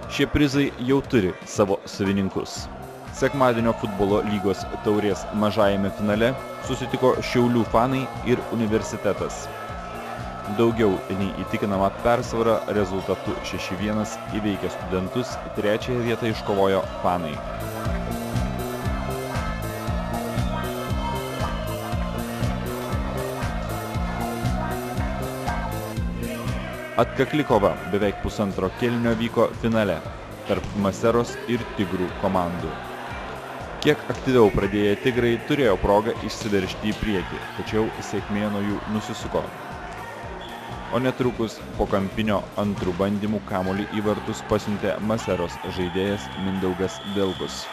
Šie prizai jau turi savo savininkus. Sekmadienio futbolo lygos taurės mažajame finale susitiko Šiaulių fanai ir universitetas. Daugiau nei įtikinamą persvarą rezultatu 6-1 įveikę studentus, trečiąją vietą iškovojo fanai. Atkakli kova beveik pusantro kėlinio vyko finale tarp Maseros ir Tigrų komandų. Kiek aktyviau pradėję Tigrai turėjo progą išsiveržti į priekį, tačiau sėkmė nuo jų nusisuko. O netrukus po kampinio antrų bandymų kamuolį į vartus pasiuntė Maseros žaidėjas Mindaugas Delgus.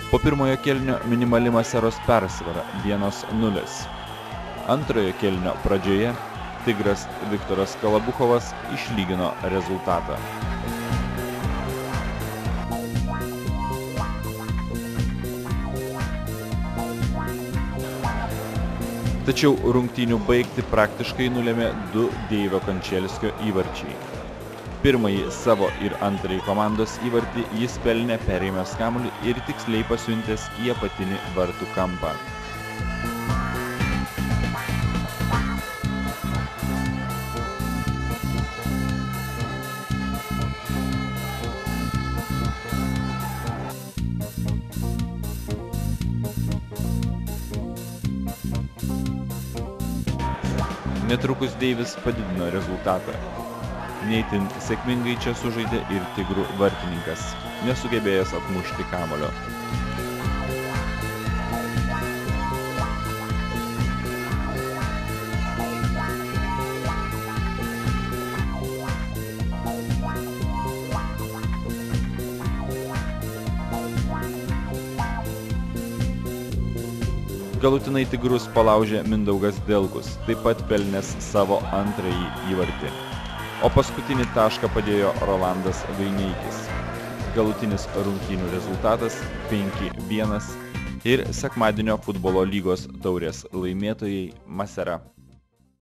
Po pirmojo kėlinio minimali Maseros persvara 1-0. Antrojo kėlinio pradžioje Tigras Viktoras Kalabuchovas išlygino rezultatą. Tačiau rungtynių baigtį praktiškai nulėmė 2 Deivio Končelskio įvarčiai. Pirmąjį savo ir antrąjį komandos įvartį jis pelnė perėmęs kamuolį ir tiksliai pasiuntęs į apatinį vartų kampą. Netrukus Deivis padidino rezultatą. Neįtin sėkmingai čia sužaidė ir Tigrų vartininkas, nesugebėjęs atmušti kamuolio. Galutinai Tigrus palaužė Mindaugas Delgus, taip pat pelnęs savo antrąjį įvartį. O paskutinį tašką padėjo Rolandas Vaineikis. Galutinis rungtynių rezultatas 5-1 ir sekmadienio futbolo lygos taurės laimėtojai Masera.